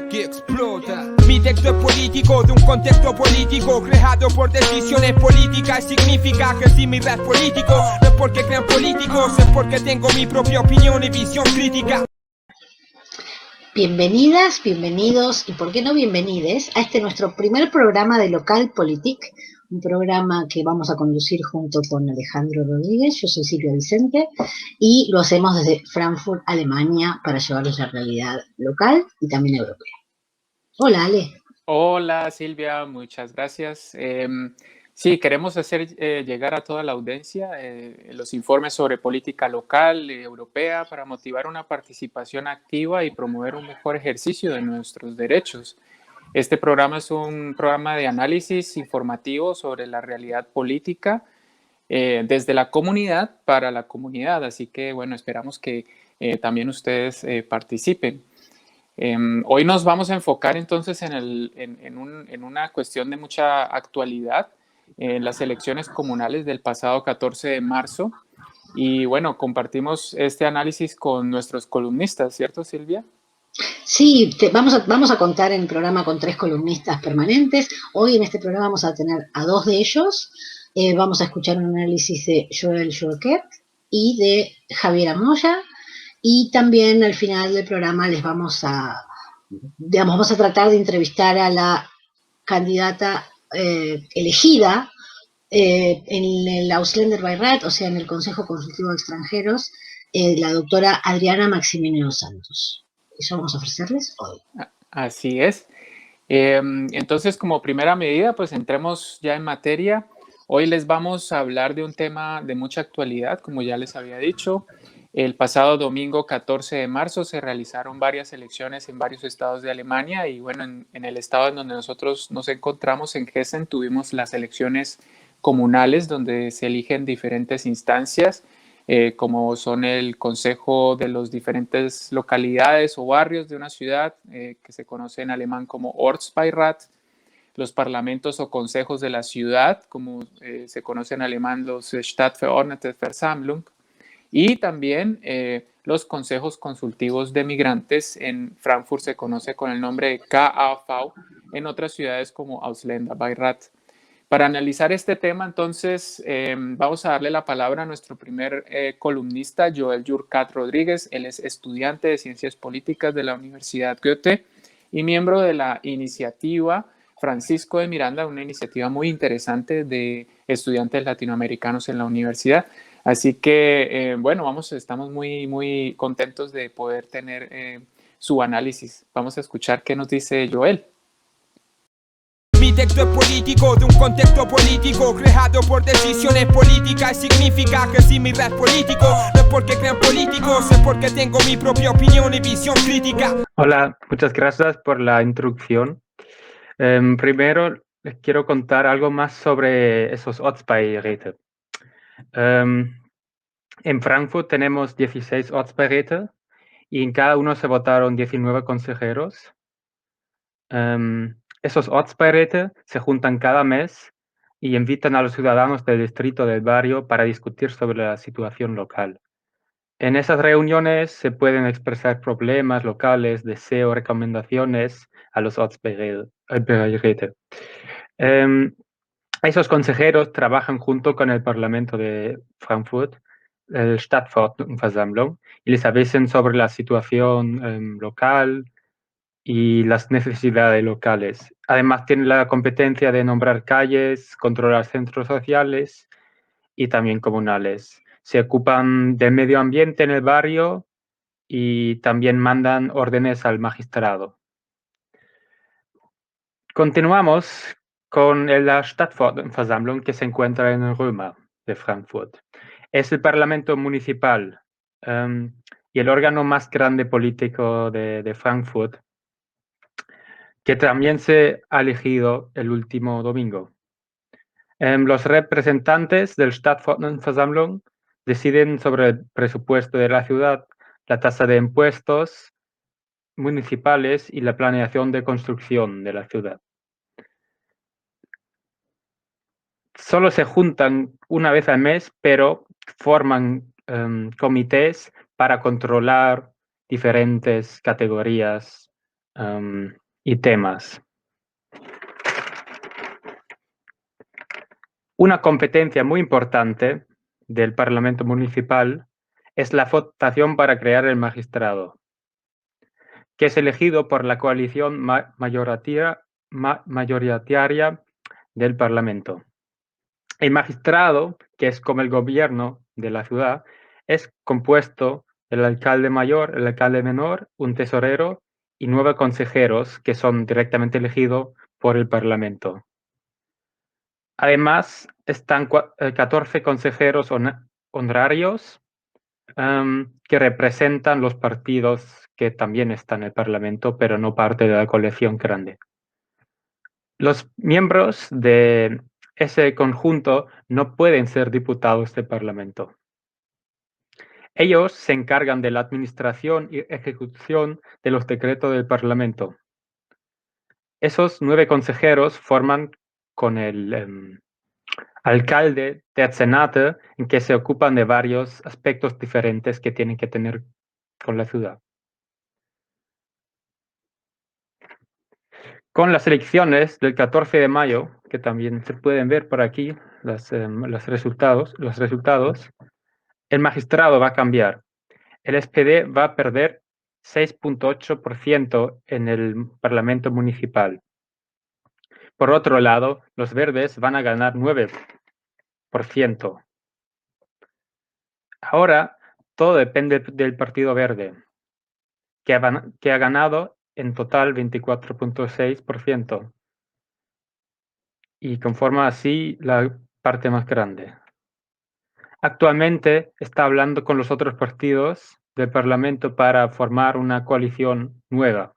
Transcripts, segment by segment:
que explota. Mi texto es político, de un contexto político, creado por decisiones políticas. Significa que si mi rap es político, no es porque crean políticos, es porque tengo mi propia opinión y visión crítica. Bienvenidas, bienvenidos y por qué no bienvenides a este nuestro primer programa de Localpolitik, un programa que vamos a conducir junto con Alejandro Rodríguez. Yo soy Silvia Vicente y lo hacemos desde Frankfurt, Alemania, para llevarles la realidad local y también europea. Hola, Ale. Hola Silvia, muchas gracias. Sí, queremos hacer llegar a toda la audiencia los informes sobre política local y europea para motivar una participación activa y promover un mejor ejercicio de nuestros derechos. Este programa es un programa de análisis informativo sobre la realidad política desde la comunidad para la comunidad, así que bueno, esperamos que también ustedes participen. Hoy nos vamos a enfocar entonces en una cuestión de mucha actualidad, en las elecciones comunales del pasado 14 de marzo. Y bueno, compartimos este análisis con nuestros columnistas, ¿cierto, Silvia? Sí, vamos a contar en el programa con 3 columnistas permanentes. Hoy en este programa vamos a tener a 2 de ellos. Vamos a escuchar un análisis de Joel Jourquet y de Javier Amoya. Y también al final del programa les vamos a tratar de entrevistar a la candidata elegida en el Ausländerbeirat, o sea, en el Consejo Consultivo de Extranjeros, la doctora Adriana Maximiliano Santos. Eso vamos a ofrecerles hoy. Así es. Entonces, como primera medida, pues entremos ya en materia. Hoy les vamos a hablar de un tema de mucha actualidad, como ya les había dicho. El pasado domingo 14 de marzo se realizaron varias elecciones en varios estados de Alemania y bueno, en el estado en donde nosotros nos encontramos, en Hessen, tuvimos las elecciones comunales donde se eligen diferentes instancias, como son el consejo de las diferentes localidades o barrios de una ciudad, que se conoce en alemán como Ortsbeirat, los parlamentos o consejos de la ciudad, como se conoce en alemán los Stadtverordnetenversammlung, y también los consejos consultivos de migrantes. En Frankfurt se conoce con el nombre de KAV, en otras ciudades como Ausländerbeirat. Para analizar este tema, entonces, vamos a darle la palabra a nuestro primer columnista, Joel Jourquet Rodríguez. Él es estudiante de Ciencias Políticas de la Universidad Goethe y miembro de la iniciativa Francisco de Miranda, una iniciativa muy interesante de estudiantes latinoamericanos en la universidad. Así que, bueno, estamos muy contentos de poder tener su análisis. Vamos a escuchar qué nos dice Joel. Mi texto es político, de un contexto político, creado por decisiones políticas. Significa que si mi rap es político, no es porque crean políticos, es porque tengo mi propia opinión y visión crítica. Hola, muchas gracias por la introducción. Primero, les quiero contar algo más sobre esos Ortsbeiräte. En Frankfurt tenemos 16 Ortsbeiräte y en cada uno se votaron 19 consejeros. Esos Ortsbeiräte se juntan cada mes y invitan a los ciudadanos del distrito del barrio para discutir sobre la situación local. En esas reuniones se pueden expresar problemas locales, deseos, recomendaciones a los Ortsbeiräte. Esos consejeros trabajan junto con el Parlamento de Frankfurt, el Stadtverordnetenversammlung, y les avisan sobre la situación local y las necesidades locales. Además, tienen la competencia de nombrar calles, controlar centros sociales y también comunales. Se ocupan del medio ambiente en el barrio y también mandan órdenes al magistrado. Continuamos con la Stadtverordnetenversammlung, que se encuentra en Römer de Frankfurt. Es el parlamento municipal y el órgano más grande político de Frankfurt, que también se ha elegido el último domingo. Los representantes del Stadtverordnetenversammlung deciden sobre el presupuesto de la ciudad, la tasa de impuestos municipales y la planeación de construcción de la ciudad. Solo se juntan una vez al mes, pero forman comités para controlar diferentes categorías y temas. Una competencia muy importante del Parlamento Municipal es la votación para crear el magistrado, que es elegido por la coalición mayoritaria del Parlamento. El magistrado, que es como el gobierno de la ciudad, es compuesto del alcalde mayor, el alcalde menor, un tesorero y 9 consejeros que son directamente elegidos por el Parlamento. Además, están 14 consejeros honorarios que representan los partidos que también están en el Parlamento, pero no parte de la coalición grande. Los miembros de ese conjunto no pueden ser diputados del Parlamento. Ellos se encargan de la administración y ejecución de los decretos del Parlamento. Esos 9 consejeros forman con el alcalde del Senado, en que se ocupan de varios aspectos diferentes que tienen que tener con la ciudad. Con las elecciones del 14 de mayo, que también se pueden ver por aquí los resultados, el magistrado va a cambiar. El SPD va a perder 6.8% en el Parlamento Municipal. Por otro lado, los verdes van a ganar 9%. Ahora, todo depende del Partido Verde, que ha ganado en total 24.6% y conforma así la parte más grande. Actualmente está hablando con los otros partidos del Parlamento para formar una coalición nueva.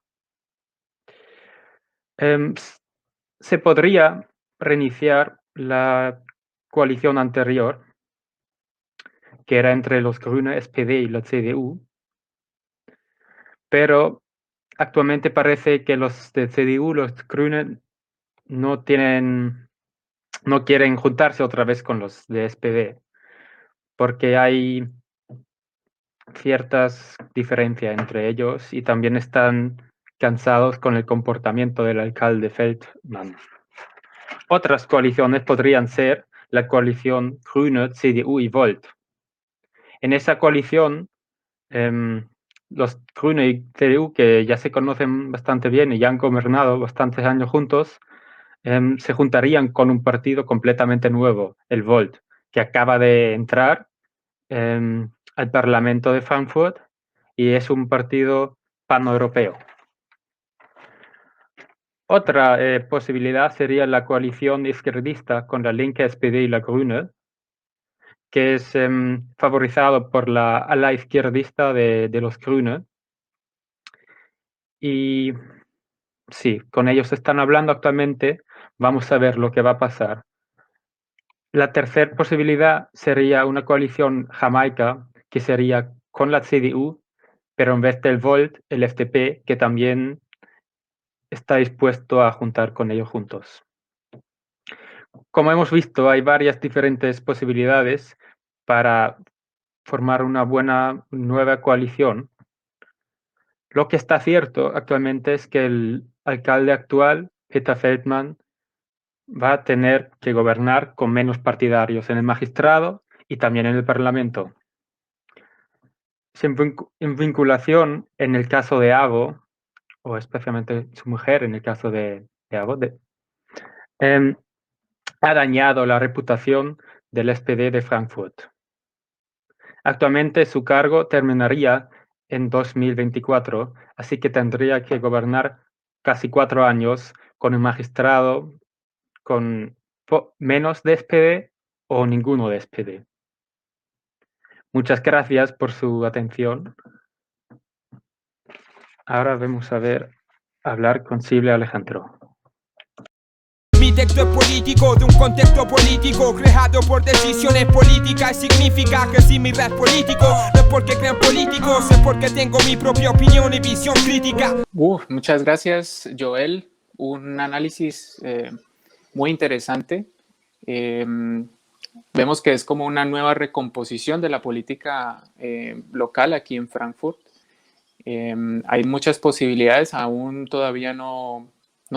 Se podría reiniciar la coalición anterior, que era entre los Grüne, SPD y la CDU, pero actualmente parece que los de CDU, los Grüne, no quieren juntarse otra vez con los de SPD, porque hay ciertas diferencias entre ellos y también están cansados con el comportamiento del alcalde Feldmann. Otras coaliciones podrían ser la coalición Grüne, CDU y Volt. En esa coalición, los Grüne y CDU, que ya se conocen bastante bien y ya han gobernado bastantes años juntos, se juntarían con un partido completamente nuevo, el Volt, que acaba de entrar al Parlamento de Frankfurt y es un partido paneuropeo. Otra posibilidad sería la coalición izquierdista con la Linke, SPD y la Grüne, que es favorizado por la ala izquierdista de los Grüne. Y sí, con ellos están hablando actualmente. Vamos a ver lo que va a pasar. La tercera posibilidad sería una coalición jamaica, que sería con la CDU, pero en vez del Volt, el FDP, que también está dispuesto a juntar con ellos juntos. Como hemos visto, hay varias diferentes posibilidades para formar una buena nueva coalición. Lo que está cierto actualmente es que el alcalde actual, Peter Feldmann, va a tener que gobernar con menos partidarios en el magistrado y también en el Parlamento. En vinculación en el caso de Abo, o especialmente su mujer en el caso de Abo, ha dañado la reputación del SPD de Frankfurt. Actualmente su cargo terminaría en 2024, así que tendría que gobernar casi 4 años con un magistrado con menos de SPD o ninguno de SPD. Muchas gracias por su atención. Ahora vamos a hablar con Silvia Alejandro. Mi texto es político, de un contexto político creado por decisiones políticas. Significa que si mi rap político no es porque crean políticos, es porque tengo mi propia opinión y visión crítica. Muchas gracias, Joel. Un análisis muy interesante. Vemos que es como una nueva recomposición de la política local aquí en Frankfurt. Hay muchas posibilidades, aún todavía no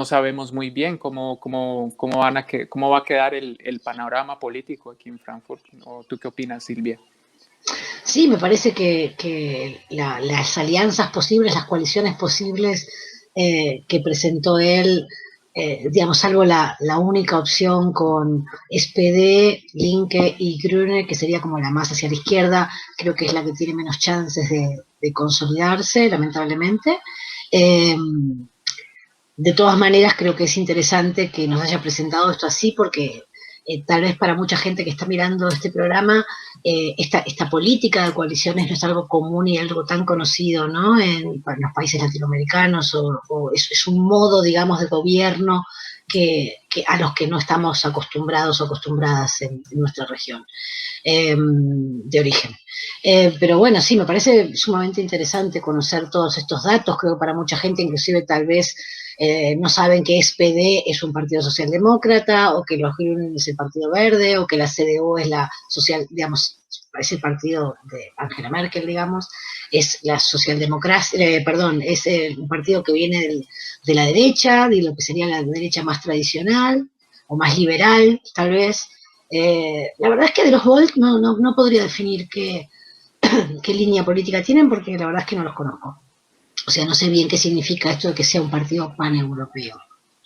sabemos muy bien cómo va a quedar el panorama político aquí en Frankfurt. ¿O tú qué opinas, Silvia? Sí, me parece que las alianzas posibles, las coaliciones posibles que presentó él, digamos, salvo la única opción con SPD, Linke y Grüne, que sería como la más hacia la izquierda, creo que es la que tiene menos chances de consolidarse, lamentablemente. Eh, de todas maneras, creo que es interesante que nos haya presentado esto así, porque tal vez para mucha gente que está mirando este programa, esta política de coaliciones no es algo común y algo tan conocido, ¿no? En los países latinoamericanos, o es un modo, digamos, de gobierno que a los que no estamos acostumbrados o acostumbradas en nuestra región de origen. Pero bueno, sí, me parece sumamente interesante conocer todos estos datos. Creo que para mucha gente, inclusive tal vez no saben que SPD es un partido socialdemócrata, o que los Grünen es el Partido Verde, o que la CDU es la social, digamos, es el partido de Angela Merkel, digamos, es la socialdemocracia, perdón, es un partido que viene de la derecha, de lo que sería la derecha más tradicional, o más liberal, tal vez. La verdad es que de los Volt no podría definir qué línea política tienen, porque la verdad es que no los conozco. O sea, no sé bien qué significa esto de que sea un partido paneuropeo.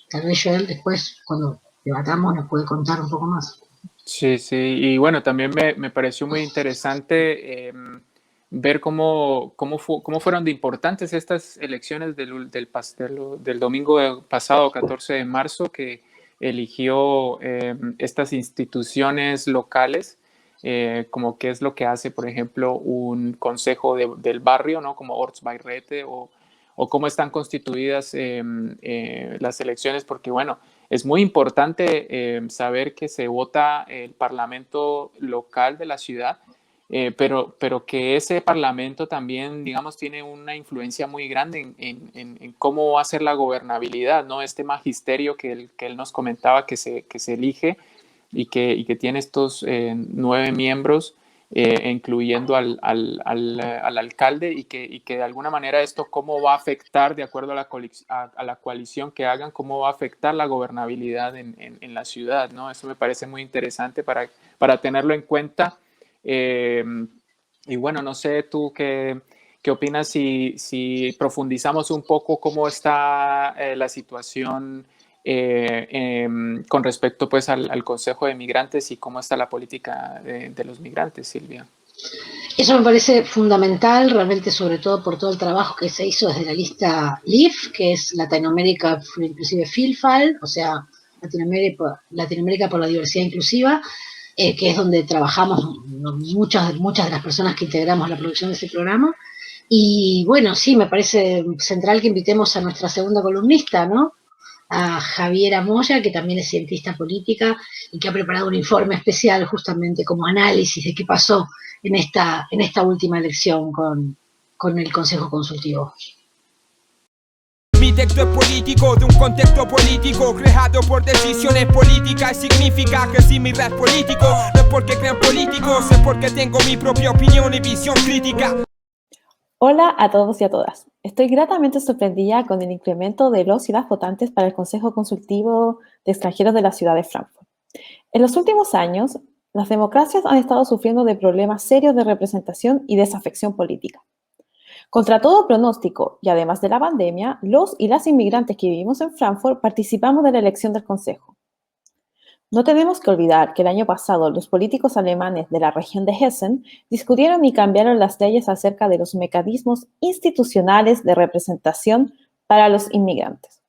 Tal vez Joel después, cuando debatamos, nos puede contar un poco más. Sí, sí, y bueno, también me pareció muy interesante ver cómo fueron de importantes estas elecciones del domingo pasado, 14 de marzo, que eligió estas instituciones locales, como qué es lo que hace, por ejemplo, un consejo del barrio, ¿no? Como Ortsbeiräte, o cómo están constituidas las elecciones, porque bueno, es muy importante saber que se vota el parlamento local de la ciudad, pero que ese parlamento también, digamos, tiene una influencia muy grande en cómo va a ser la gobernabilidad, ¿no? Este magisterio que él nos comentaba que se elige y que tiene estos 9 miembros, incluyendo al alcalde, y que de alguna manera esto cómo va a afectar, de acuerdo a la coalición que hagan, cómo va a afectar la gobernabilidad en la ciudad, ¿no? Eso me parece muy interesante para tenerlo en cuenta. Y bueno, no sé tú qué opinas si profundizamos un poco cómo está la situación con respecto pues al Consejo de Migrantes, y cómo está la política de los migrantes, Silvia. Eso me parece fundamental, realmente, sobre todo por todo el trabajo que se hizo desde la lista LIF, que es Latinoamérica Inclusive Vielfalt, o sea, Latinoamérica por la diversidad inclusiva, que es donde trabajamos muchas de las personas que integramos la producción de ese programa. Y bueno, sí, me parece central que invitemos a nuestra segunda columnista, ¿no? A Javiera Moya, que también es cientista política y que ha preparado un informe especial justamente como análisis de qué pasó en esta última elección con el Consejo Consultivo. Mi texto es político, de un contexto político creado por decisiones políticas, y significa que si mi rap político no es porque crean políticos, es porque tengo mi propia opinión y visión crítica. Hola a todos y a todas. Estoy gratamente sorprendida con el incremento de los y las votantes para el Consejo Consultivo de Extranjeros de la ciudad de Frankfurt. En los últimos años, las democracias han estado sufriendo de problemas serios de representación y desafección política. Contra todo pronóstico, y además de la pandemia, los y las inmigrantes que vivimos en Frankfurt participamos de la elección del Consejo. No tenemos que olvidar que el año pasado los políticos alemanes de la región de Hessen discutieron y cambiaron las leyes acerca de los mecanismos institucionales de representación para los inmigrantes.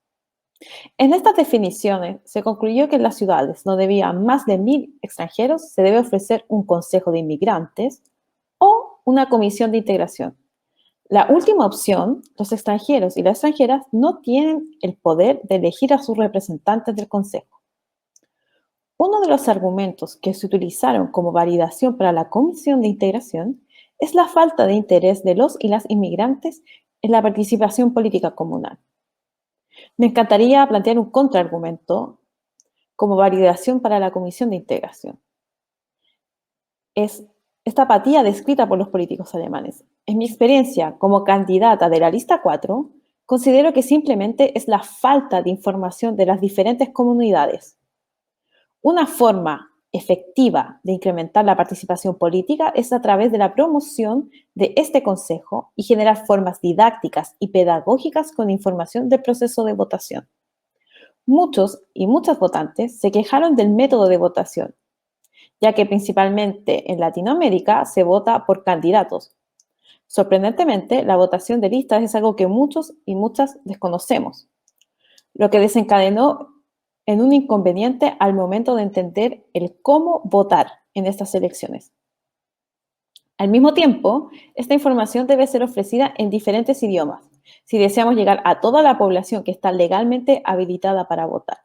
En estas definiciones se concluyó que en las ciudades donde vivan más de 1.000 extranjeros se debe ofrecer un consejo de inmigrantes o una comisión de integración. La última opción, los extranjeros y las extranjeras no tienen el poder de elegir a sus representantes del consejo. Uno de los argumentos que se utilizaron como validación para la comisión de integración es la falta de interés de los y las inmigrantes en la participación política comunal. Me encantaría plantear un contraargumento como validación para la comisión de integración. Es esta apatía descrita por los políticos alemanes. En mi experiencia como candidata de la lista 4, considero que simplemente es la falta de información de las diferentes comunidades. Una forma efectiva de incrementar la participación política es a través de la promoción de este consejo y generar formas didácticas y pedagógicas con información del proceso de votación. Muchos y muchas votantes se quejaron del método de votación, ya que principalmente en Latinoamérica se vota por candidatos. Sorprendentemente, la votación de listas es algo que muchos y muchas desconocemos, lo que desencadenó en un inconveniente al momento de entender el cómo votar en estas elecciones. Al mismo tiempo, esta información debe ser ofrecida en diferentes idiomas, si deseamos llegar a toda la población que está legalmente habilitada para votar.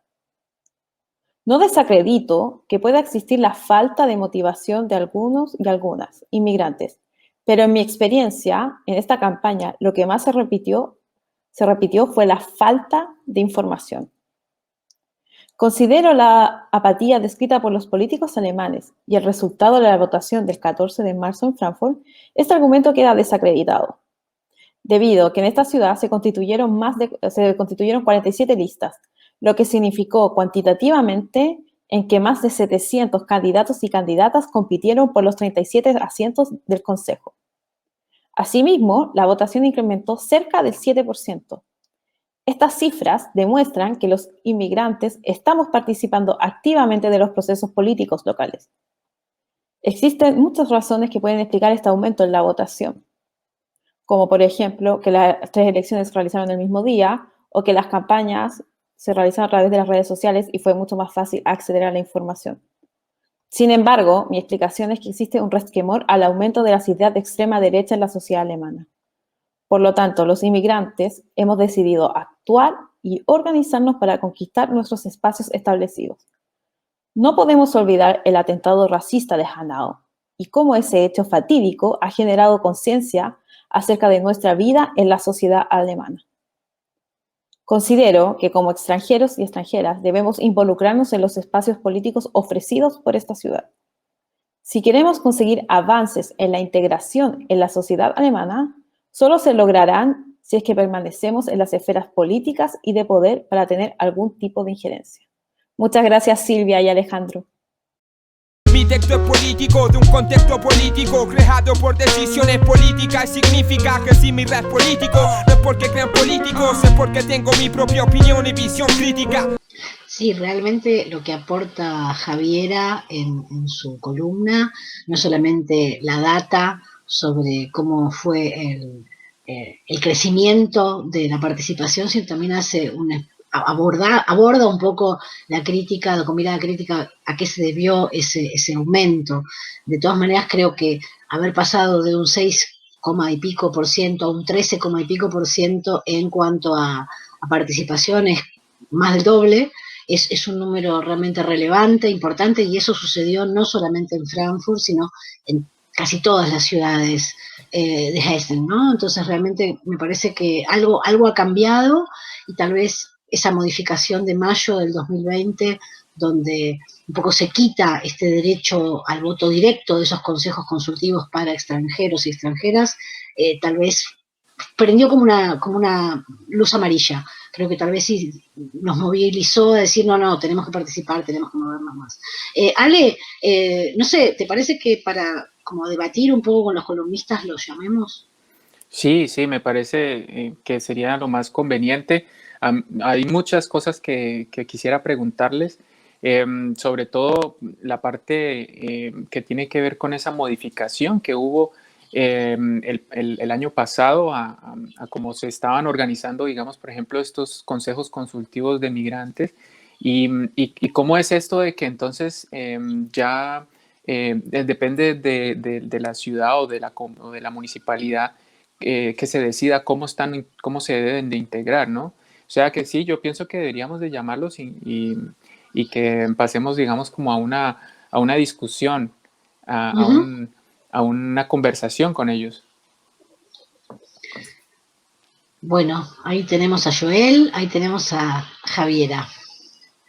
No desacredito que pueda existir la falta de motivación de algunos y algunas inmigrantes, pero en mi experiencia, en esta campaña, lo que más se repitió fue la falta de información. Considero la apatía descrita por los políticos alemanes y el resultado de la votación del 14 de marzo en Frankfurt, este argumento queda desacreditado, debido a que en esta ciudad se constituyeron 47 listas, lo que significó cuantitativamente en que más de 700 candidatos y candidatas compitieron por los 37 asientos del Consejo. Asimismo, la votación incrementó cerca del 7%. Estas cifras demuestran que los inmigrantes estamos participando activamente de los procesos políticos locales. Existen muchas razones que pueden explicar este aumento en la votación, como por ejemplo que las 3 elecciones se realizaron el mismo día o que las campañas se realizaron a través de las redes sociales y fue mucho más fácil acceder a la información. Sin embargo, mi explicación es que existe un resquemor al aumento de las ideas de extrema derecha en la sociedad alemana. Por lo tanto, los inmigrantes hemos decidido actuar y organizarnos para conquistar nuestros espacios establecidos. No podemos olvidar el atentado racista de Hanau y cómo ese hecho fatídico ha generado conciencia acerca de nuestra vida en la sociedad alemana. Considero que como extranjeros y extranjeras debemos involucrarnos en los espacios políticos ofrecidos por esta ciudad. Si queremos conseguir avances en la integración en la sociedad alemana, solo se lograrán si es que permanecemos en las esferas políticas y de poder para tener algún tipo de injerencia. Muchas gracias, Silvia y Alejandro. Mi texto es político, de un contexto político creado por decisiones políticas. Significa que si mi rap es político, no es porque crean políticos, es porque tengo mi propia opinión y visión crítica. Sí, realmente lo que aporta Javiera en su columna, no solamente la data sobre cómo fue el crecimiento de la participación, sino también aborda un poco la crítica, con mirada crítica, a qué se debió ese aumento. De todas maneras, creo que haber pasado de un 6, y pico por ciento a un 13, y pico por ciento en cuanto a participaciones, más del doble, es un número realmente relevante, importante, y eso sucedió no solamente en Frankfurt, sino en casi todas las ciudades de Hessen, ¿no? Entonces realmente me parece que algo ha cambiado, y tal vez esa modificación de mayo del 2020, donde un poco se quita este derecho al voto directo de esos consejos consultivos para extranjeros y extranjeras, tal vez prendió como una luz amarilla. Creo que tal vez sí nos movilizó a decir, no, tenemos que participar, tenemos que movernos más. Ale, no sé, ¿te parece que para como debatir un poco con los columnistas los llamemos? Sí, me parece que sería lo más conveniente. Hay muchas cosas que quisiera preguntarles, sobre todo la parte que tiene que ver con esa modificación que hubo el año pasado a cómo se estaban organizando, digamos, por ejemplo, estos consejos consultivos de migrantes y cómo es esto de que entonces ya depende de la ciudad o de la municipalidad que se decida cómo se deben de integrar, ¿no? O sea que sí, yo pienso que deberíamos de llamarlos y que pasemos, digamos, como a una discusión, a una conversación con ellos. Bueno, ahí tenemos a Joel, ahí tenemos a Javiera.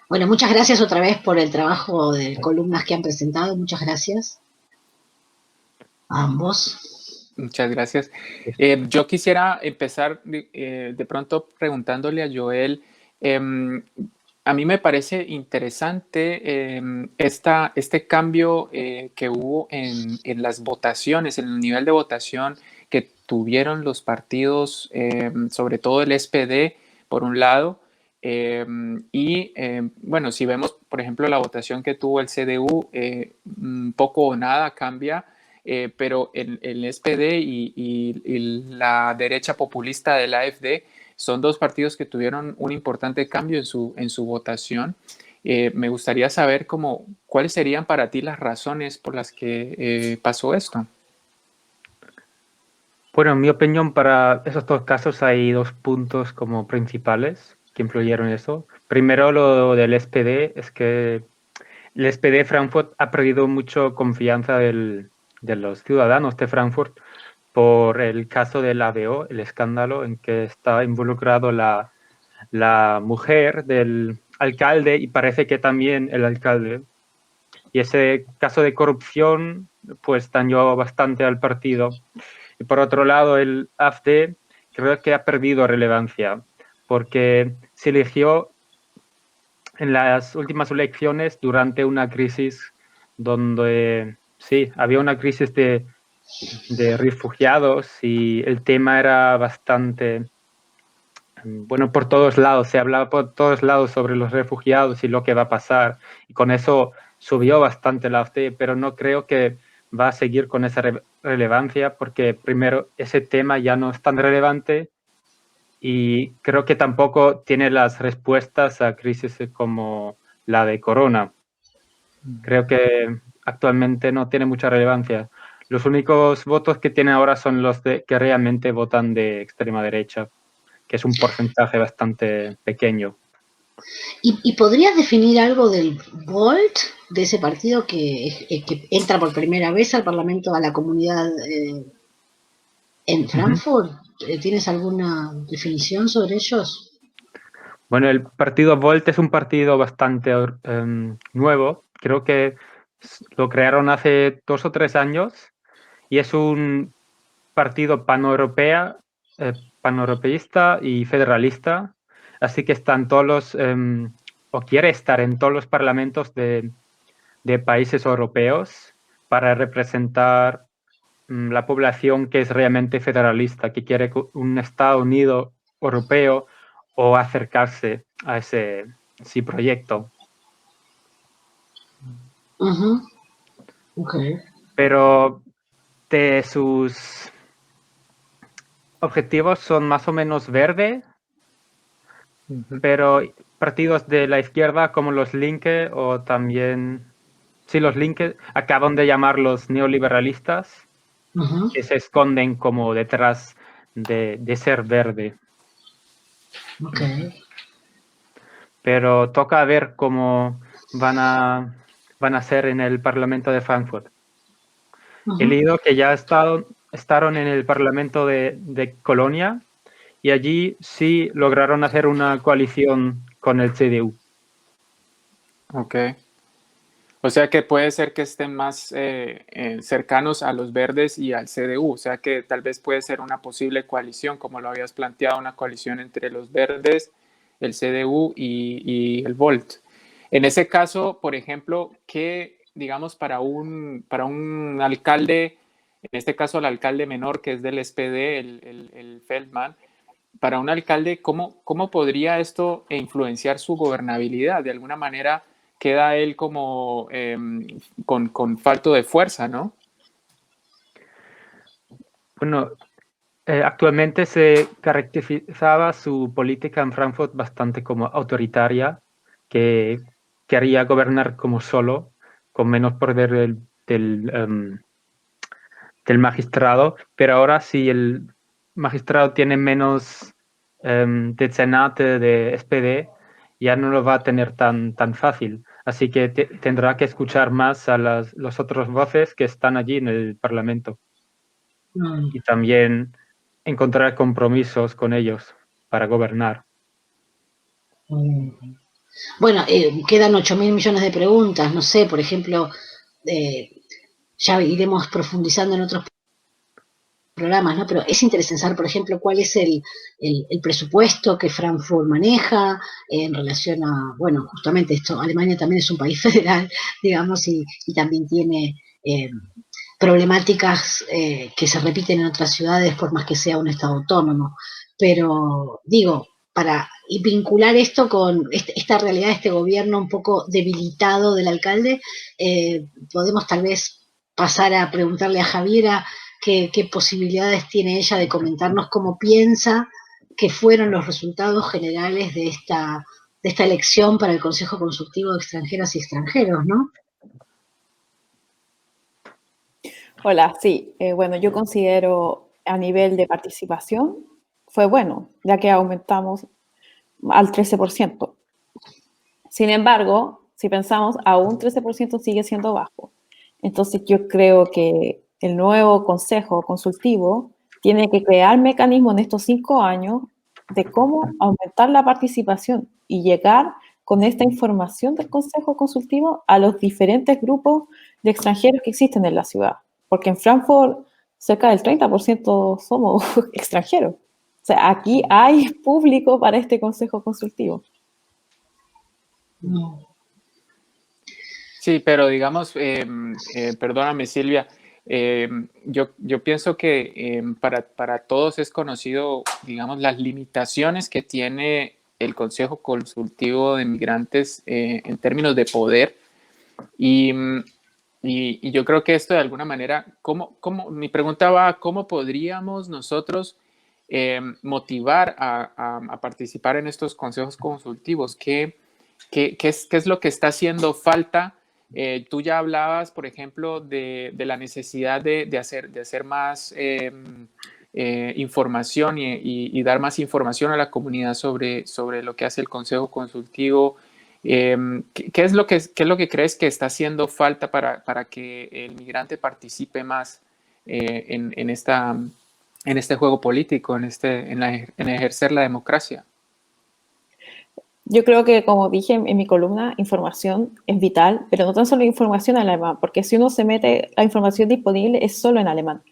Bueno, muchas gracias otra vez por el trabajo de columnas que han presentado, muchas gracias. ambos. Muchas gracias. Yo quisiera empezar de pronto preguntándole a Joel, a mí me parece interesante este cambio que hubo en las votaciones, en el nivel de votación que tuvieron los partidos, sobre todo el SPD, por un lado, bueno, si vemos, por ejemplo, la votación que tuvo el CDU, poco o nada cambia. Pero el SPD y la derecha populista de la AfD son dos partidos que tuvieron un importante cambio en su votación. Me gustaría saber cuáles serían para ti las razones por las que pasó esto. Bueno, en mi opinión, para esos dos casos hay dos puntos como principales que influyeron en eso. Primero, lo del SPD, es que el SPD Frankfurt ha perdido mucho confianza de los ciudadanos de Frankfurt por el caso del ABO, el escándalo en que está involucrado la mujer del alcalde y parece que también el alcalde. Y ese caso de corrupción pues dañó bastante al partido. Y por otro lado, el AfD creo que ha perdido relevancia porque se eligió en las últimas elecciones durante una crisis donde sí, había una crisis de refugiados y el tema era bastante, bueno, por todos lados, se hablaba por todos lados sobre los refugiados y lo que va a pasar. Y con eso subió bastante la AfD, pero no creo que va a seguir con esa relevancia porque primero ese tema ya no es tan relevante y creo que tampoco tiene las respuestas a crisis como la de Corona. Creo que actualmente no tiene mucha relevancia. Los únicos votos que tiene ahora son los que realmente votan de extrema derecha, que es un porcentaje bastante pequeño. ¿Y podrías definir algo del Volt, de ese partido que entra por primera vez al Parlamento, a la comunidad en Frankfurt? ¿Tienes alguna definición sobre ellos? Bueno, el partido Volt es un partido bastante nuevo. Creo que lo crearon hace 2 o 3 años y es un partido paneuropeísta y federalista. Así que están todos los, o quiere estar en todos los parlamentos de países europeos para representar la población que es realmente federalista, que quiere un Estado unido europeo o acercarse a ese proyecto. Okay. Pero de sus objetivos son más o menos verde, pero partidos de la izquierda como los Linke o también, sí, los Linke acaban de llamarlos neoliberalistas, que se esconden como detrás de ser verde. Okay. Pero toca ver cómo van a ser en el Parlamento de Frankfurt. He leído que ya estaron en el Parlamento de Colonia y allí sí lograron hacer una coalición con el CDU. Ok. O sea que puede ser que estén más cercanos a los verdes y al CDU. O sea que tal vez puede ser una posible coalición, como lo habías planteado, una coalición entre los verdes, el CDU y el Volt. En ese caso, por ejemplo, ¿qué, digamos, para un alcalde, en este caso el alcalde menor que es del SPD, el Feldman, para un alcalde, ¿cómo podría esto influenciar su gobernabilidad? De alguna manera queda él como con falto de fuerza, ¿no? Bueno, actualmente se caracterizaba su política en Frankfurt bastante como autoritaria, que quería gobernar como solo, con menos poder del magistrado, pero ahora si el magistrado tiene menos decenate de SPD, ya no lo va a tener tan fácil. Así que tendrá que escuchar más a las otras voces que están allí en el Parlamento. Y también encontrar compromisos con ellos para gobernar. Bueno, quedan 8.000 millones de preguntas. No sé, por ejemplo, ya iremos profundizando en otros programas, ¿no? Pero es interesante saber, por ejemplo, cuál es el presupuesto que Frankfurt maneja en relación a, bueno, justamente esto, Alemania también es un país federal, digamos, y también tiene problemáticas que se repiten en otras ciudades por más que sea un estado autónomo. Pero, digo, para vincular esto con esta realidad de este gobierno un poco debilitado del alcalde, podemos tal vez pasar a preguntarle a Javiera qué posibilidades tiene ella de comentarnos cómo piensa que fueron los resultados generales de esta elección para el Consejo Consultivo de Extranjeras y Extranjeros, ¿no? Hola, sí. Bueno, yo considero a nivel de participación fue bueno, ya que aumentamos al 13%. Sin embargo, si pensamos, aún 13% sigue siendo bajo. Entonces yo creo que el nuevo Consejo Consultivo tiene que crear mecanismos en estos 5 años de cómo aumentar la participación y llegar con esta información del Consejo Consultivo a los diferentes grupos de extranjeros que existen en la ciudad. Porque en Frankfurt cerca del 30% somos extranjeros. O sea, aquí hay público para este Consejo Consultivo. No. Sí, pero digamos, perdóname Silvia, yo pienso que para todos es conocido, digamos, las limitaciones que tiene el Consejo Consultivo de Migrantes en términos de poder y yo creo que esto de alguna manera, mi pregunta va, ¿cómo podríamos nosotros motivar a participar en estos consejos consultivos? ¿Qué es lo que está haciendo falta? Tú ya hablabas, por ejemplo, de la necesidad de hacer más información y dar más información a la comunidad sobre lo que hace el Consejo Consultivo. ¿Qué es lo que crees que está haciendo falta para que el migrante participe más en este juego político, en ejercer la democracia? Yo creo que, como dije en mi columna, información es vital, pero no tan solo información en alemán, porque si uno se mete, la información disponible es solo en alemán.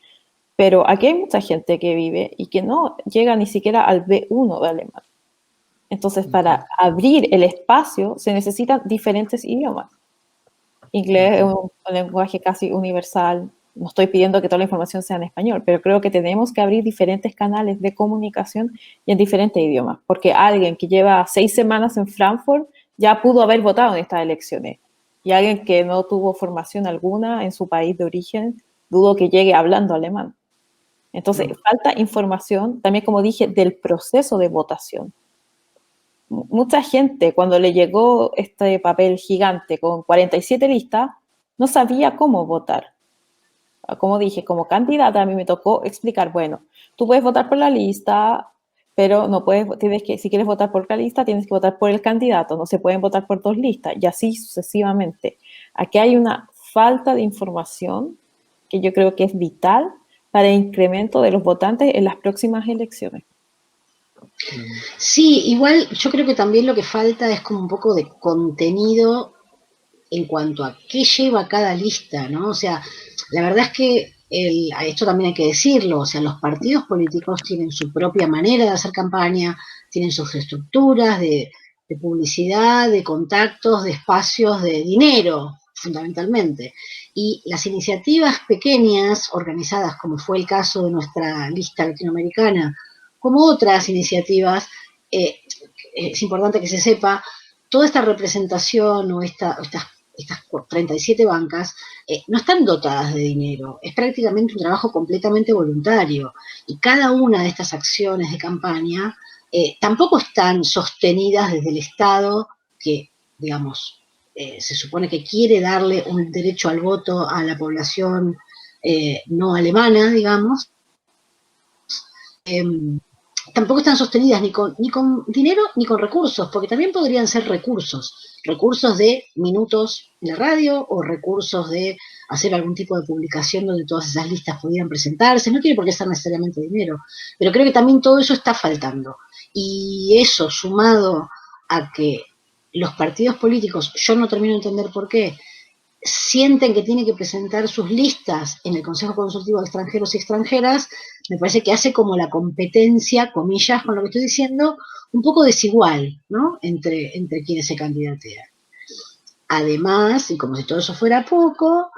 Pero aquí hay mucha gente que vive y que no llega ni siquiera al B1 de alemán. Entonces, para abrir el espacio se necesitan diferentes idiomas. Inglés es un lenguaje casi universal. No estoy pidiendo que toda la información sea en español, pero creo que tenemos que abrir diferentes canales de comunicación y en diferentes idiomas, porque alguien que lleva 6 semanas en Frankfurt ya pudo haber votado en estas elecciones, y alguien que no tuvo formación alguna en su país de origen, dudo que llegue hablando alemán. Entonces, falta información, también como dije, del proceso de votación. Mucha gente, cuando le llegó este papel gigante con 47 listas, no sabía cómo votar. Como dije, como candidata a mí me tocó explicar, bueno, tú puedes votar por la lista, pero no puedes, si quieres votar por la lista, tienes que votar por el candidato, no se pueden votar por 2 listas, y así sucesivamente. Aquí hay una falta de información que yo creo que es vital para el incremento de los votantes en las próximas elecciones. Sí, igual yo creo que también lo que falta es como un poco de contenido en cuanto a qué lleva cada lista, ¿no? O sea, la verdad es que esto también hay que decirlo, o sea, los partidos políticos tienen su propia manera de hacer campaña, tienen sus estructuras de publicidad, de contactos, de espacios, de dinero, fundamentalmente. Y las iniciativas pequeñas, organizadas, como fue el caso de nuestra lista latinoamericana, como otras iniciativas, es importante que se sepa, toda esta representación o estas 37 bancas no están dotadas de dinero, es prácticamente un trabajo completamente voluntario y cada una de estas acciones de campaña tampoco están sostenidas desde el Estado que, digamos, se supone que quiere darle un derecho al voto a la población no alemana, digamos. Tampoco están sostenidas ni con dinero ni con recursos, porque también podrían ser recursos de minutos en la radio o recursos de hacer algún tipo de publicación donde todas esas listas pudieran presentarse, no tiene por qué ser necesariamente dinero, pero creo que también todo eso está faltando. Y eso sumado a que los partidos políticos, yo no termino de entender por qué, sienten que tienen que presentar sus listas en el Consejo Consultivo de Extranjeros y Extranjeras, me parece que hace como la competencia, comillas, con lo que estoy diciendo, un poco desigual, ¿no? Entre quienes se candidatean. Además, y como si todo eso fuera poco,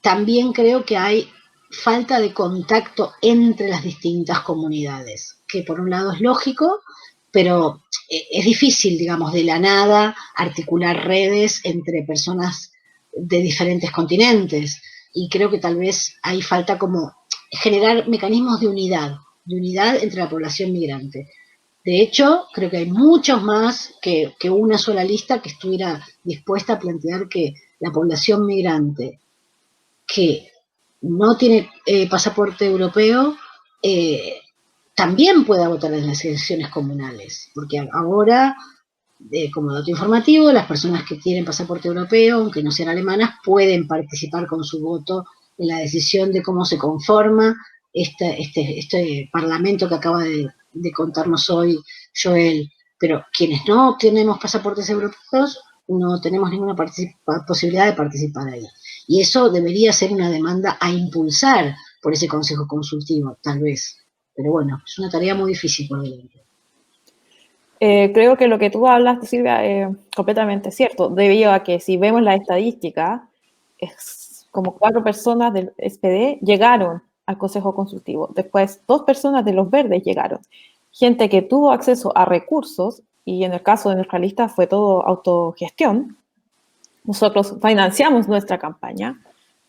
también creo que hay falta de contacto entre las distintas comunidades, que por un lado es lógico, pero es difícil, digamos, de la nada articular redes entre personas de diferentes continentes. Y creo que tal vez hay falta como generar mecanismos de unidad entre la población migrante. De hecho, creo que hay muchos más que una sola lista que estuviera dispuesta a plantear que la población migrante que no tiene pasaporte europeo también pueda votar en las elecciones comunales. Porque ahora, como dato informativo, las personas que tienen pasaporte europeo, aunque no sean alemanas, pueden participar con su voto en la decisión de cómo se conforma este parlamento que acaba de contarnos hoy Joel. Pero quienes no tenemos pasaportes europeos no tenemos ninguna posibilidad de participar ahí. Y eso debería ser una demanda a impulsar por ese consejo consultivo, tal vez. Pero bueno, es una tarea muy difícil por delante. Creo que lo que tú hablas, Silvia, es completamente cierto, debido a que si vemos la estadística, es como 4 personas del SPD llegaron al Consejo Consultivo, después 2 personas de los Verdes llegaron, gente que tuvo acceso a recursos, y en el caso de nuestra lista fue todo autogestión. Nosotros financiamos nuestra campaña,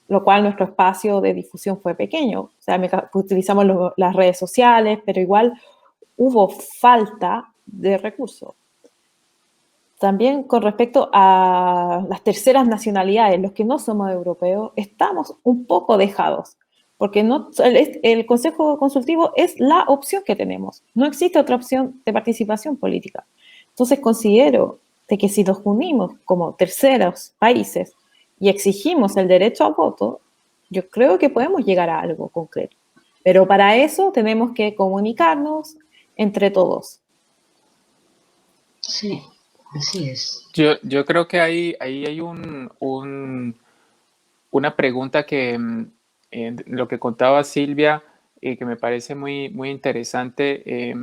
lo cual nuestro espacio de difusión fue pequeño, o sea, utilizamos las redes sociales, pero igual hubo falta de recursos. También con respecto a las terceras nacionalidades, los que no somos europeos, estamos un poco dejados, porque no, el Consejo Consultivo es la opción que tenemos. No existe otra opción de participación política. Entonces considero de que si nos unimos como terceros países y exigimos el derecho a voto, yo creo que podemos llegar a algo concreto. Pero para eso tenemos que comunicarnos entre todos. Sí, así es. Yo creo que ahí hay una pregunta que lo que contaba Silvia, que me parece muy, muy interesante,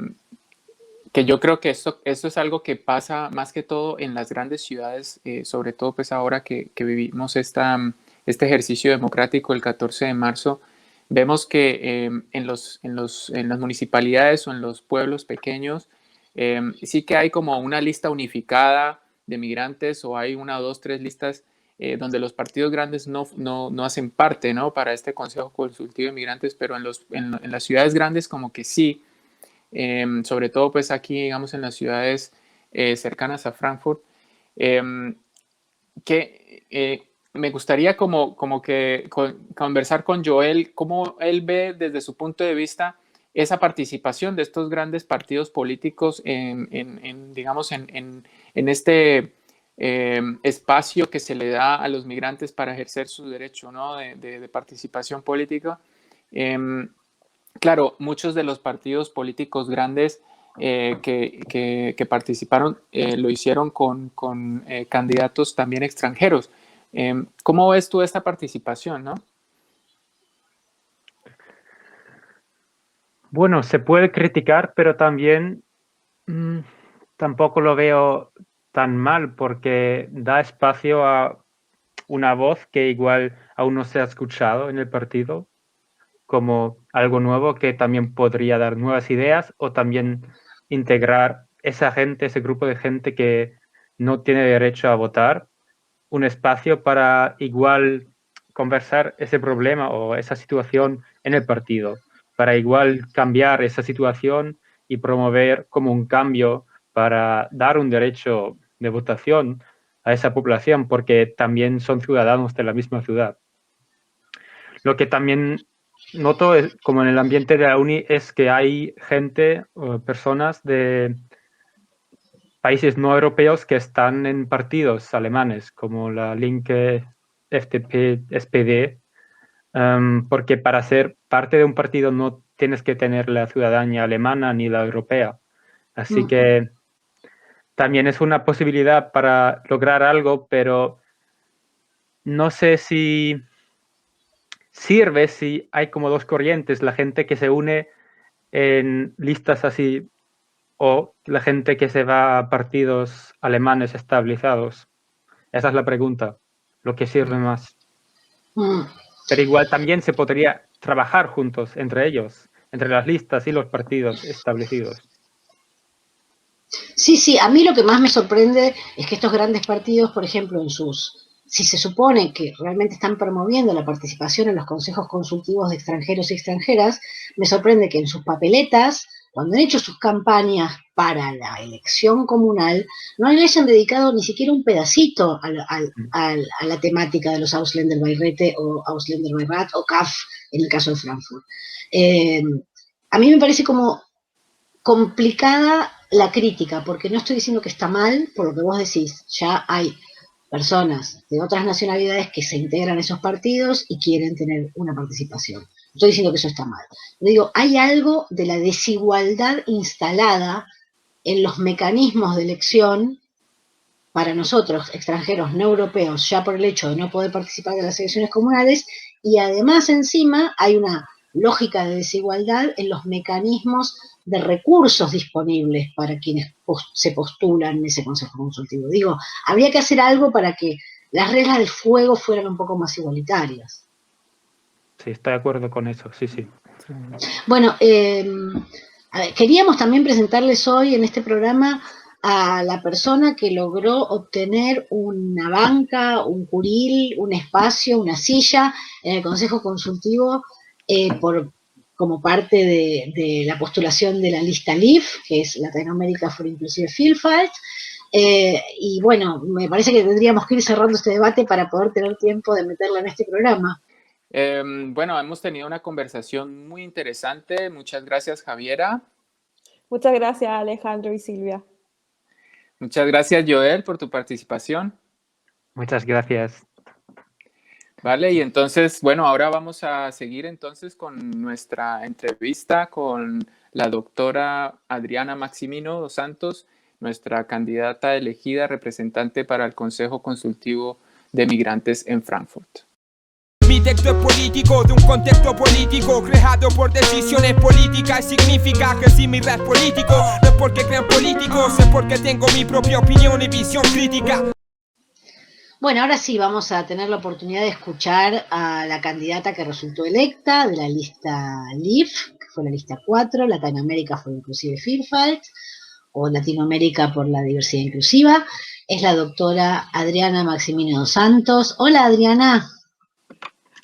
que yo creo que esto es algo que pasa más que todo en las grandes ciudades, sobre todo pues ahora que vivimos este ejercicio democrático el 14 de marzo, vemos que en las municipalidades o en los pueblos pequeños sí que hay como una lista unificada de migrantes o hay 1, 2, 3 listas donde los partidos grandes no hacen parte, ¿no? Para este Consejo Consultivo de Migrantes, pero en las ciudades grandes como que sí. Sobre todo pues aquí, digamos, en las ciudades cercanas a Frankfurt, que me gustaría como que conversar con Joel, cómo él ve desde su punto de vista esa participación de estos grandes partidos políticos digamos, en este espacio que se le da a los migrantes para ejercer su derecho, ¿no? de participación política. Claro, muchos de los partidos políticos grandes que participaron lo hicieron con candidatos también extranjeros. ¿Cómo ves tú esta participación, no? Bueno, se puede criticar, pero también tampoco lo veo tan mal porque da espacio a una voz que igual aún no se ha escuchado en el partido, como algo nuevo que también podría dar nuevas ideas o también integrar esa gente, ese grupo de gente que no tiene derecho a votar, un espacio para igual conversar ese problema o esa situación en el partido, para igual cambiar esa situación y promover como un cambio para dar un derecho de votación a esa población, porque también son ciudadanos de la misma ciudad. Lo que también noto, como en el ambiente de la uni, es que hay gente o personas de países no europeos que están en partidos alemanes, como la Linke, FDP, SPD, porque para ser parte de un partido no tienes que tener la ciudadanía alemana ni la europea. Así que también es una posibilidad para lograr algo, pero no sé si sirve si hay como dos corrientes, la gente que se une en listas así o la gente que se va a partidos alemanes estabilizados. Esa es la pregunta, lo que sirve más. Pero igual también se podría trabajar juntos entre ellos, entre las listas y los partidos establecidos. Sí, sí, a mí lo que más me sorprende es que estos grandes partidos, por ejemplo, si se supone que realmente están promoviendo la participación en los consejos consultivos de extranjeros y extranjeras, me sorprende que en sus papeletas, cuando han hecho sus campañas para la elección comunal, no le hayan dedicado ni siquiera un pedacito a la temática de los Ausländer Beiräte o Ausländer Beirat o CAF en el caso de Frankfurt. A mí me parece como complicada la crítica, porque no estoy diciendo que está mal, por lo que vos decís, ya hay personas de otras nacionalidades que se integran a esos partidos y quieren tener una participación. No estoy diciendo que eso está mal. Yo digo, hay algo de la desigualdad instalada en los mecanismos de elección para nosotros, extranjeros no europeos, ya por el hecho de no poder participar de las elecciones comunales, y además encima hay una lógica de desigualdad en los mecanismos de recursos disponibles para quienes se postulan en ese consejo consultivo. Digo, habría que hacer algo para que las reglas del juego fueran un poco más igualitarias. Sí, estoy de acuerdo con eso, sí, sí. Bueno, a ver, queríamos también presentarles hoy en este programa a la persona que logró obtener una banca, un curil, un espacio, una silla en el Consejo Consultivo como parte de la postulación de la lista LIF, que es Latinoamérica for Inclusive Vielfalt. Y bueno, me parece que tendríamos que ir cerrando este debate para poder tener tiempo de meterla en este programa. Bueno, hemos tenido una conversación muy interesante. Muchas gracias, Javiera. Muchas gracias, Alejandro y Silvia. Muchas gracias, Joel, por tu participación. Muchas gracias. Vale, y entonces, bueno, ahora vamos a seguir entonces con nuestra entrevista con la doctora Adriana Maximino dos Santos, nuestra candidata elegida representante para el Consejo Consultivo de Migrantes en Frankfurt. Mi texto es político, de un contexto político creado por decisiones políticas. Significa que si mi rap es político, no es porque crean políticos, es porque tengo mi propia opinión y visión crítica. Bueno, ahora sí vamos a tener la oportunidad de escuchar a la candidata que resultó electa de la lista LIF, que fue la lista 4, Latinoamérica for Inclusive Vielfalt, o Latinoamérica por la Diversidad Inclusiva. Es la doctora Adriana Maximino dos Santos. Hola, Adriana.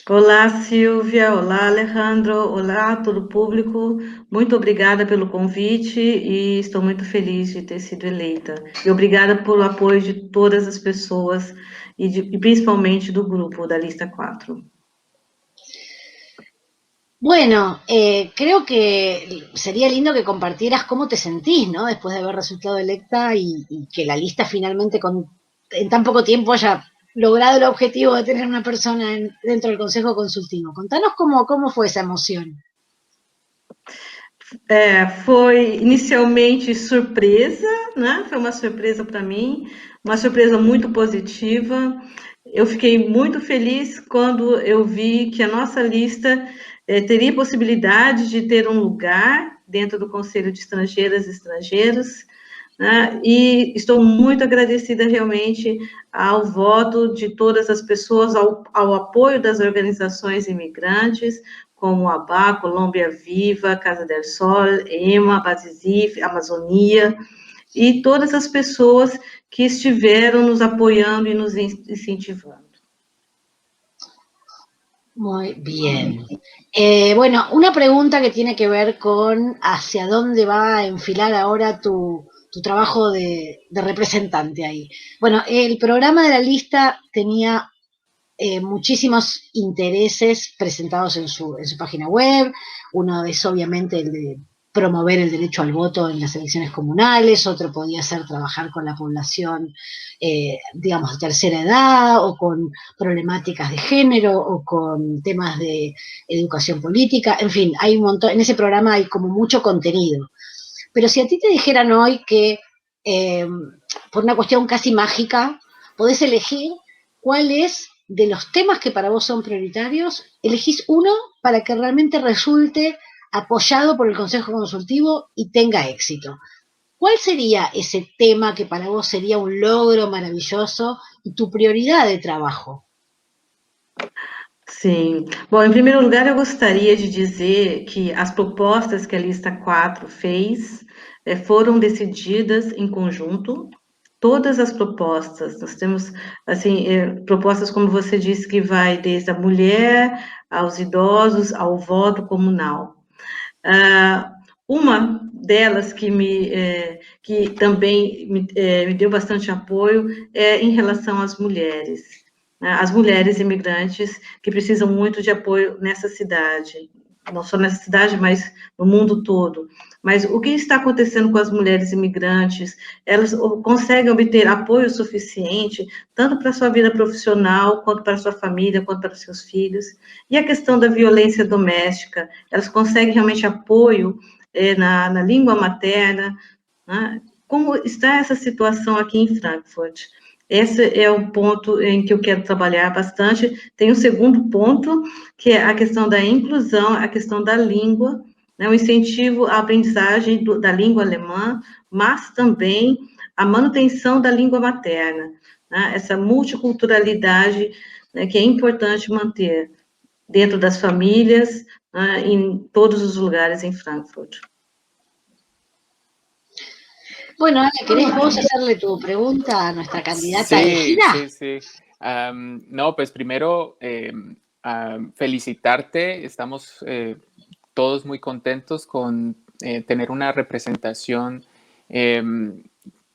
Olá, Silvia. Olá, Alejandro. Olá, todo o público. Muito obrigada pelo convite e estou muito feliz de ter sido eleita. E obrigada pelo apoio de todas as pessoas e principalmente do grupo da lista 4. Bueno, creo que sería lindo que compartieras cómo te sentís, ¿no? Después de haber resultado electa y que la lista finalmente en tan poco tiempo haya logrado el objetivo de tener una persona dentro del Consejo Consultivo. Contanos cómo fue esa emoción. Foi inicialmente surpresa, né? Foi uma surpresa para mim, uma surpresa muito positiva. Eu fiquei muito feliz quando eu vi que a nossa lista teria possibilidade de ter um lugar dentro do Conselho de Estrangeiras e Estrangeiros, né? E estou muito agradecida realmente ao voto de todas as pessoas, ao apoio das organizações imigrantes, como a ABA, Colômbia Viva, Casa del Sol, EMA, Basisif, Amazonia, e todas as pessoas que estiveram nos apoyando y nos incentivando. Muy bien. Bueno, una pregunta que tiene que ver con hacia dónde va a enfilar ahora tu trabajo de representante ahí. Bueno, el programa de la lista tenía muchísimos intereses presentados en su página web. Uno es obviamente el de promover el derecho al voto en las elecciones comunales, otro podía ser trabajar con la población, digamos, de tercera edad, o con problemáticas de género, o con temas de educación política, en fin, hay un montón, en ese programa hay como mucho contenido. Pero si a ti te dijeran hoy que, por una cuestión casi mágica, podés elegir cuál es de los temas que para vos son prioritarios, elegís uno para que realmente resulte apoyado por el Consejo Consultivo y tenga éxito. ¿Cuál sería ese tema que para vos seria um logro maravilhoso e tu prioridade de trabalho? Sim. Bom, em primeiro lugar, eu gostaria de dizer que as propostas que a lista 4 fez foram decididas em conjunto. Todas as propostas, nós temos, assim, propostas, como você disse, que vai desde a mulher, aos idosos, ao voto comunal. Uma delas que também me deu bastante apoio é em relação às mulheres. As mulheres imigrantes que precisam muito de apoio nessa cidade, não só nessa cidade, mas no mundo todo. Mas o que está acontecendo com as mulheres imigrantes? Elas conseguem obter apoio suficiente, tanto para a sua vida profissional, quanto para a sua família, quanto para os seus filhos. E a questão da violência doméstica, elas conseguem realmente apoio na língua materna, né? Como está essa situação aqui em Frankfurt? Esse é um ponto em que eu quero trabalhar bastante. Tem um segundo ponto, que é a questão da inclusão, a questão da língua, né, o incentivo à aprendizagem da língua alemã, mas também a manutenção da língua materna, né, essa multiculturalidade, né, que é importante manter dentro das famílias, né, em todos os lugares em Frankfurt. Bueno, Ana, ¿querés vos hacerle tu pregunta a nuestra candidata elegida? Sí. No, pues primero felicitarte. Estamos todos muy contentos con tener una representación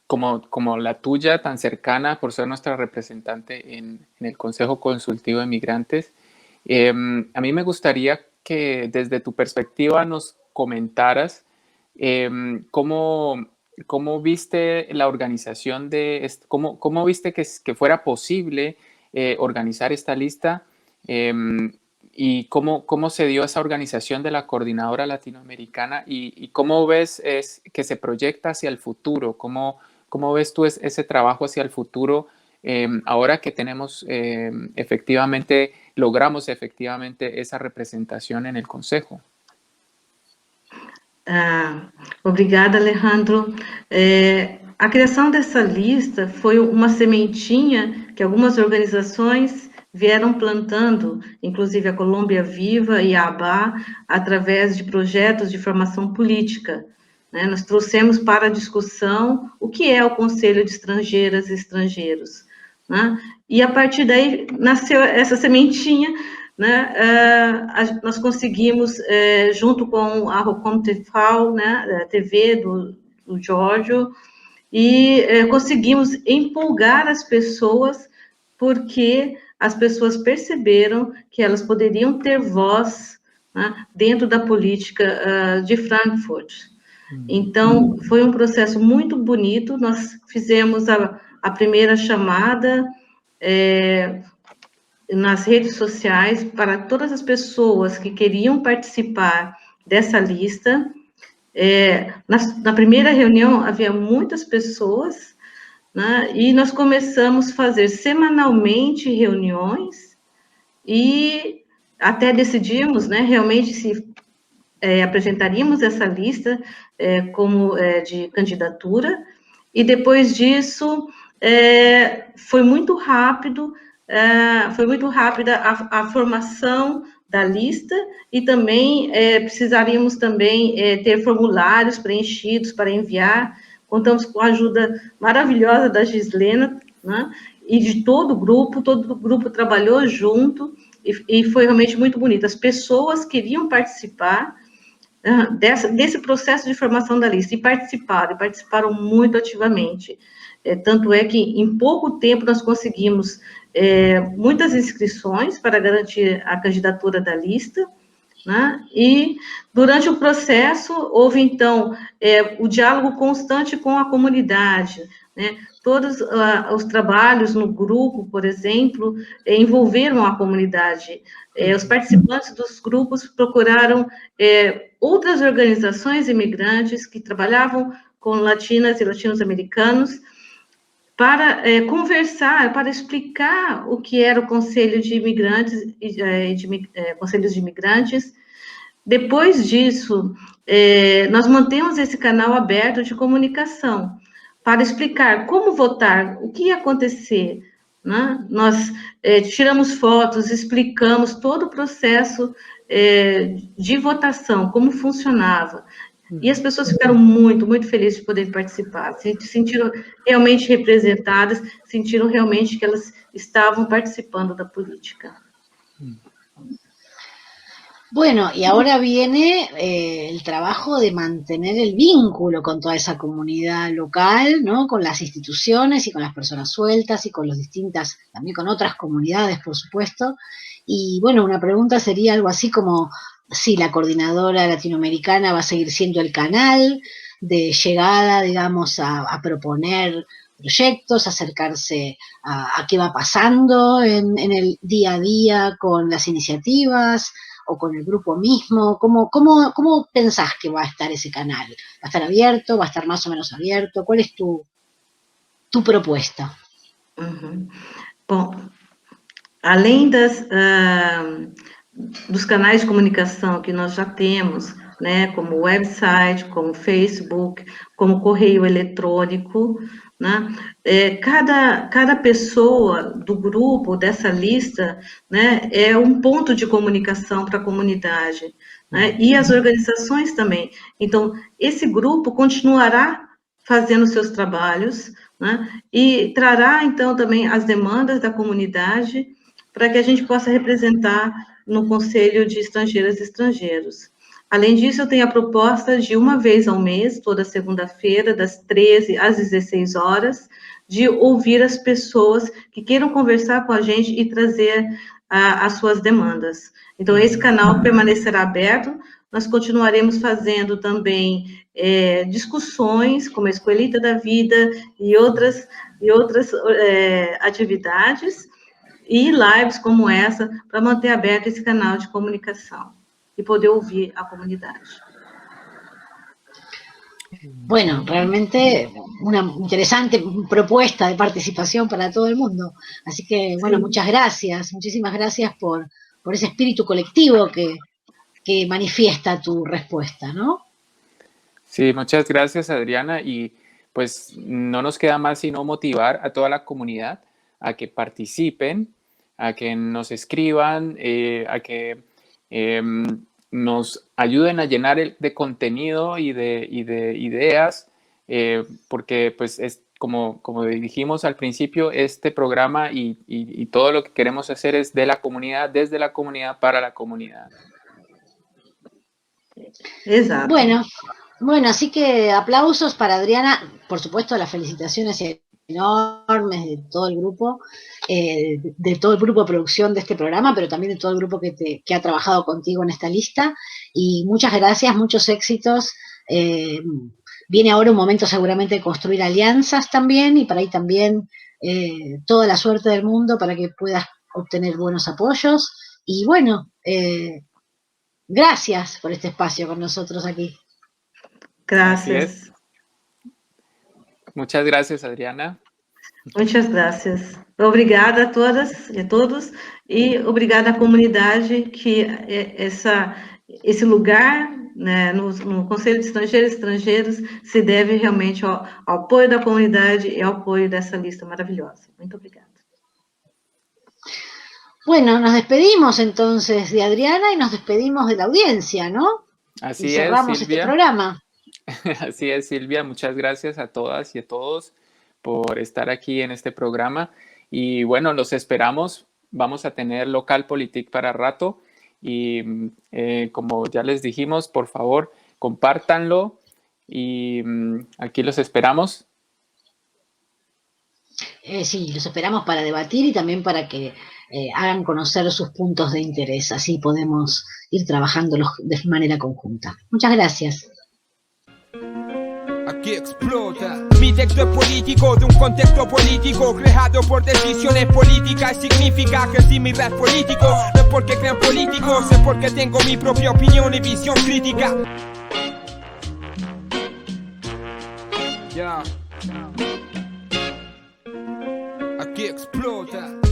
como la tuya, tan cercana, por ser nuestra representante en el Consejo Consultivo de Migrantes. A mí me gustaría que desde tu perspectiva nos comentaras ¿cómo viste la organización cómo viste que fuera posible organizar esta lista y cómo se dio esa organización de la coordinadora latinoamericana y cómo ves que se proyecta hacia el futuro? ¿Cómo ves tú ese trabajo hacia el futuro ahora que logramos efectivamente esa representación en el Consejo? Obrigada, Alejandro. A criação dessa lista foi uma sementinha que algumas organizações vieram plantando, inclusive a Colômbia Viva e a ABA, através de projetos de formação política. Né? Nós trouxemos para a discussão o que é o Conselho de Estrangeiras e Estrangeiros. Né? E a partir daí nasceu essa sementinha, né? Nós conseguimos, junto com a Rocom TV, né, a TV do Giorgio, e conseguimos empolgar as pessoas, porque as pessoas perceberam que elas poderiam ter voz, né, dentro da política de Frankfurt. Então, foi um processo muito bonito. Nós fizemos a primeira chamada nas redes sociais para todas as pessoas que queriam participar dessa lista. Na primeira reunião havia muitas pessoas, né, e nós começamos a fazer semanalmente reuniões e até decidimos, né, realmente se apresentaríamos essa lista como de candidatura, e depois disso foi muito rápido. Foi muito rápida a formação da lista e também precisaríamos também ter formulários preenchidos para enviar. Contamos com a ajuda maravilhosa da Gislena, né, e de todo o grupo trabalhou junto e foi realmente muito bonito. As pessoas queriam participar desse processo de formação da lista e participaram muito ativamente. Tanto é que em pouco tempo nós conseguimos muitas inscrições para garantir a candidatura da lista, né? E durante o processo houve então o diálogo constante com a comunidade, né? Todos os trabalhos no grupo, por exemplo, envolveram a comunidade. Os participantes dos grupos procuraram outras organizações imigrantes que trabalhavam com latinas e latinos-americanos, para conversar, para explicar o que era o Conselho de Imigrantes, Conselhos de Imigrantes. Depois disso, nós mantemos esse canal aberto de comunicação para explicar como votar, o que ia acontecer, né? Nós tiramos fotos, explicamos todo o processo de votação, como funcionava. E as pessoas ficaram muito, muito felizes de poder participar, se sentiram realmente representadas, sentiram realmente que elas estavam participando da política. Bueno, y ahora viene el trabajo de mantener el vínculo con toda esa comunidad local, ¿no? Con las instituciones y con las personas sueltas y con las distintas, también con otras comunidades, por supuesto. Y bueno, una pregunta sería algo así como si la coordinadora latinoamericana va a seguir siendo el canal de llegada, digamos, a proponer proyectos, acercarse a qué va pasando en el día a día con las iniciativas o con el grupo mismo. ¿Cómo pensás que va a estar ese canal? ¿Va a estar abierto? ¿Va a estar más o menos abierto? ¿Cuál es tu propuesta? Bom, além dos canais de comunicação que nós já temos, né, como website, como Facebook, como correio eletrônico, né, cada pessoa do grupo, dessa lista, né, é um ponto de comunicação para a comunidade, né, e as organizações também. Então, esse grupo continuará fazendo seus trabalhos, né, e trará, então, também as demandas da comunidade para que a gente possa representar no Conselho de Estrangeiras e Estrangeiros. Além disso, eu tenho a proposta de uma vez ao mês, toda segunda-feira, das 13 às 16 horas, de ouvir as pessoas que queiram conversar com a gente e trazer as suas demandas. Então, esse canal permanecerá aberto, nós continuaremos fazendo também discussões, como a Escolhita da Vida e outras atividades, e lives como essa, para manter aberto esse canal de comunicação y poder oír a comunidad. Bueno, realmente una interesante propuesta de participación para todo el mundo. Así que, bueno, muchas gracias, muchísimas gracias por ese espíritu colectivo que manifiesta tu respuesta, ¿no? Sí, muchas gracias, Adriana. Y pues no nos queda más sino motivar a toda la comunidad a que participen, a que nos escriban, a que nos ayuden a llenar de contenido y de ideas, porque pues es como dijimos al principio, este programa y todo lo que queremos hacer es de la comunidad, desde la comunidad, para la comunidad. Exacto. Bueno, así que aplausos para Adriana, por supuesto las felicitaciones enormes de todo el grupo de producción de este programa, pero también de todo el grupo que ha trabajado contigo en esta lista, y muchas gracias, muchos éxitos. Viene ahora un momento seguramente de construir alianzas también, y para ahí también toda la suerte del mundo para que puedas obtener buenos apoyos, y bueno, gracias por este espacio con nosotros aquí. Gracias. Muchas gracias, Adriana. Muchas gracias. Obrigada a todas e a todos, e obrigada à comunidade que esse lugar, né, no Conselho de Estrangeiros e Estrangeiros se deve realmente ao apoio da comunidade e ao apoio dessa lista maravilhosa. Muito obrigada. Bueno, nos despedimos entonces de Adriana y nos despedimos de la audiencia, ¿no? Así y cerramos es, Silvia. Este programa. Así es, Silvia. Muchas gracias a todas y a todos por estar aquí en este programa. Y bueno, los esperamos. Vamos a tener Lokalpolitik para rato. Y como ya les dijimos, por favor, compártanlo. Y aquí los esperamos. Sí, los esperamos para debatir y también para que hagan conocer sus puntos de interés. Así podemos ir trabajándolos de manera conjunta. Muchas gracias. Aquí explota. Mi texto es político, de un contexto político creado por decisiones políticas. Significa que si mi rap es político, no es porque crean políticos, es porque tengo mi propia opinión y visión crítica. explota.